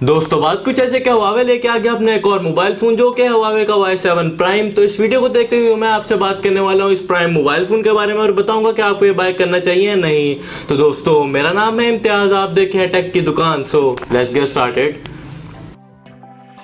दोस्तों बात कुछ ऐसे कि Huawei लेके आ गया अपने एक और मोबाइल फोन जो कि Huawei का Y7 प्राइम। तो इस वीडियो को देखते हुए मैं आपसे बात करने वाला हूँ इस प्राइम मोबाइल फोन के बारे में और बताऊंगा कि आपको ये बाय करना चाहिए या नहीं। तो दोस्तों मेरा नाम है इम्तियाज, आप देखे हैं टेक की दुकान। So let's get started.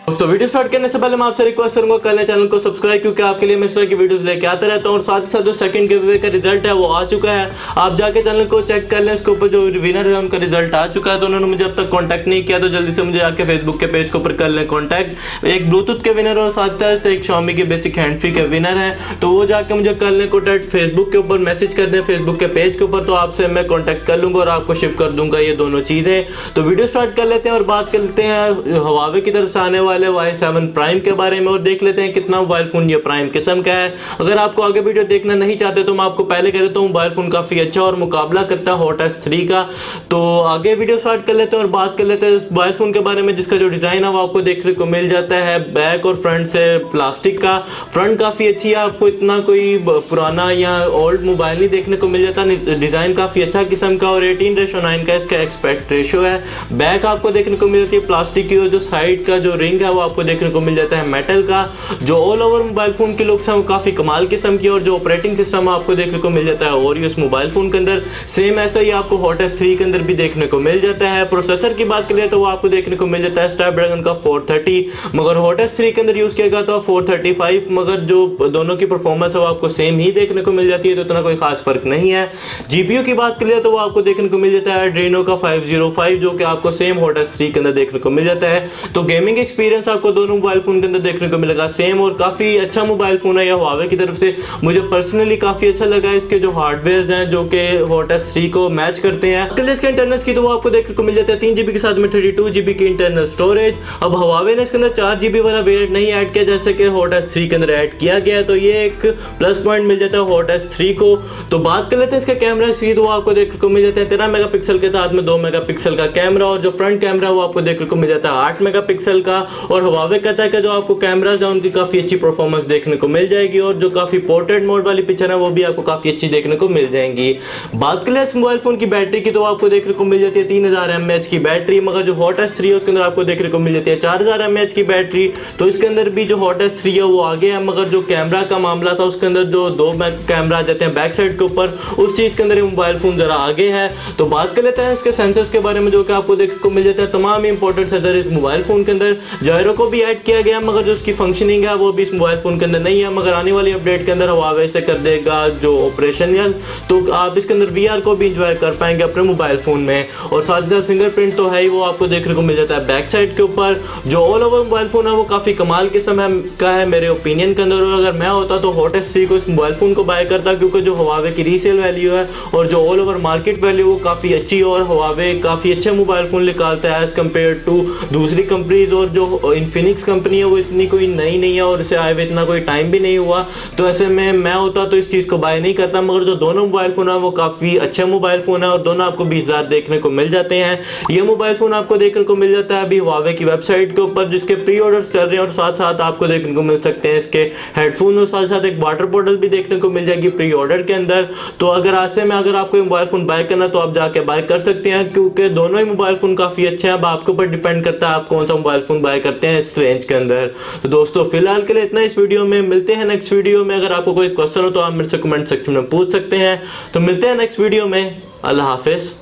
दोस्तों वीडियो स्टार्ट करने से पहले मैं आपसे रिक्वेस्ट करूंगा कर लें चैनल को सब्सक्राइब, क्योंकि आपके लिए मैं इस तरह की वीडियोस लेके आता रहता हूं। और साथ ही साथ जो सेकंड गिव अवे का रिजल्ट है वो आ चुका है, आप जाके चैनल को चेक कर लें। इसके ऊपर जो विनर है उनका रिजल्ट आ चुका है। तो उन्होंने मुझे अब तक कॉन्टैक्ट नहीं किया, तो जल्दी से मुझे आके फेसबुक के पेज के ऊपर कर लें कॉन्टैक्ट। एक ब्लूटूथ के विनर और साथ साथ एक Xiaomi के बेसिक हैंड फ्री के विनर है, तो वो जाके मुझे कर लें कॉन्टैक्ट। फेसबुक के ऊपर मैसेज कर दें फेसबुक के पेज के ऊपर, तो आपसे मैं कॉन्टैक्ट कर लूंगा और आपको शिप कर दूंगा ये दोनों चीजें। तो वीडियो स्टार्ट कर लेते हैं और बात कर लेते हैं Huawei की तरफ से आने वाले Y7 प्राइम के बारे में और देख लेते हैं कितना मोबाइल फोन ये प्राइम किस्म का है। अगर आपको आगे वीडियो देखना नहीं चाहते तो मैं आपको पहले कह देता हूँ मोबाइल फोन काफी अच्छा और मुकाबला करता है हॉट S3 का। तो आगे वीडियो स्टार्ट कर लेते हैं और बात कर लेते हैं इस मोबाइल फोन के बारे में, जिसका जो डिजाइन है वो आपको देखने को मिल जाता है बैक और फ्रंट से प्लास्टिक का। फ्रंट काफी अच्छी है, आपको इतना कोई पुराना या ओल्ड मोबाइल नहीं देखने को मिल जाता। डिजाइन काफी अच्छा किस्म का और 18:9 का इसका एक्सपेक्ट रेशियो है। बैक आपको देखने को मिल जाती है प्लास्टिक की और जो साइड का जो रिंग है वो आपको देखने को मिल जाता है मेटल का। जो ऑल ओवर मोबाइल फोन के लुक्स हैं वो काफी कमाल किस्म की और जो ऑपरेटिंग सिस्टम आपको देखने को मिल जाता है और इस मोबाइल फोन के अंदर सेम ऐसा ही आपको हॉट S3 के अंदर भी देखने को मिल जाता है। प्रोसेसर की बात करें तो वो आपको देखने को मिल जाता है स्नैपड्रैगन का 430, मगर हॉट S3 के अंदर यूज किया गया था 435, मगर जो दोनों की परफॉर्मेंस है वो आपको सेम ही देखने को मिल जाती है, तो इतना कोई खास फर्क नहीं है। जीपीयू की बात करें तो वो आपको देखने को मिल जाता है Adreno का 505, जो कि आपको सेम हॉट S3 के अंदर देखने को मिल जाता है। तो गेमिंग एक्सपीरियंस आपको दोनों मोबाइल फोन के अंदर देखने को मिलेगा सेम और काफी अच्छा मोबाइल फोन है यह Huawei की तरफ से। मुझे पर्सनली काफी अच्छा लगा इसके जो हार्डवेयर हैं जो कि हॉट S3 को मैच करते हैं। अगर इसके इंटरनल्स की तो वो आपको देखने को मिल जाता है 3GB के साथ में 32GB की इंटरनल स्टोरेज। अब Huawei ने इसके अंदर 4GB वाला वेरिएंट नहीं ऐड किया जैसे कि हॉट S3 के अंदर ऐड किया गया, तो ये एक प्लस पॉइंट मिल जाता है हॉट S3 को। तो बात कर लेते हैं इसका कैमरा सीध, वो आपको देखने को मिल जाता है 13 मेगापिक्सल के साथ में 2 मेगापिक्सल का कैमरा, और जो फ्रंट कैमरा वो आपको देखने को मिल जाता है 8 मेगापिक्सल का। और Huawei कहता है कि जो आपको कैमराज है उनकी काफी अच्छी परफॉर्मेंस देखने को मिल जाएगी और जो काफी पोर्ट्रेट मोड वाली पिक्चर है वो भी आपको काफी अच्छी देखने को मिल जाएंगी। बात करें इस मोबाइल फोन की बैटरी की तो आपको देखने को मिल जाती है 3000 mAh की बैटरी, मगर जो हॉट S3 है उसके अंदर आपको देखने को मिल जाती है 4000 mAh की बैटरी। तो इसके अंदर भी जो हॉट S3 है वो आगे है, मगर जो कैमरा का मामला था उसके अंदर जो 2 कैमरा आ जाते हैं बैक साइड के ऊपर, उस चीज के अंदर मोबाइल फोन जरा आगे है। तो बात कर लेते हैं इसके सेंसर्स के बारे में जो कि आपको देखने को मिल जाता है तमाम इंपॉर्टेंट सेंसर इस मोबाइल फोन के अंदर। जायरो को भी ऐड किया गया, मगर जो उसकी फंक्शनिंग है वो भी इस मोबाइल फोन के अंदर नहीं है, मगर आने वाली अपडेट के अंदर Huawei से कर देगा जो ऑपरेशनल, तो आप इसके अंदर VR को भी इंजॉय कर पाएंगे अपने मोबाइल फोन में। और साथ ही साथ फिंगरप्रिंट तो है ही, वो आपको देखने को मिल जाता है बैक साइड के ऊपर। जो ऑल ओवर मोबाइल फोन है वो काफी कमाल किस्म का है मेरे ओपिनियन के अंदर, और अगर मैं होता तो हॉट S3 को इस मोबाइल फोन को बाय करता, क्योंकि जो Huawei की रीसेल वैल्यू है और जो ऑल ओवर मार्केट वैल्यू वो काफी अच्छी है और Huawei काफी अच्छे मोबाइल फोन निकालता है एज कम्पेयर टू दूसरी कंपनीज। और जो इन्फिनिक्स कंपनी है वो इतनी कोई नई नहीं है और इसे आए हुए इतना कोई टाइम भी नहीं हुआ, तो ऐसे में मैं होता तो इस चीज को बाय नहीं करता। मगर जो दोनों मोबाइल फोन है वो काफी अच्छे मोबाइल फोन है और दोनों आपको 20,000 देखने को मिल जाते हैं। ये मोबाइल फोन आपको देखने को मिल जाता है अभी Huawei की वेबसाइट के ऊपर, जिसके प्री ऑर्डर चल रहे हैं, और साथ साथ आपको देखने को मिल सकते हैं इसके हेडफोन और साथ साथ एक वाटर बॉटल भी देखने को मिल जाएगी प्री ऑर्डर के अंदर। तो अगर ऐसे में अगर आपको मोबाइल फोन बाय करना तो आप जाके बाय कर सकते हैं, क्योंकि दोनों ही मोबाइल फोन काफी अच्छे हैं। अब आपके ऊपर डिपेंड करता है आप कौन सा मोबाइल फोन बाय करते हैं इस रेंज के अंदर। तो दोस्तों फिलहाल के लिए इतना इस वीडियो में, मिलते हैं नेक्स्ट वीडियो में। अगर आपको कोई क्वेश्चन हो तो आप मेरे से कमेंट सेक्शन में पूछ सकते हैं। तो मिलते हैं नेक्स्ट वीडियो में, अल्लाह हाफिज।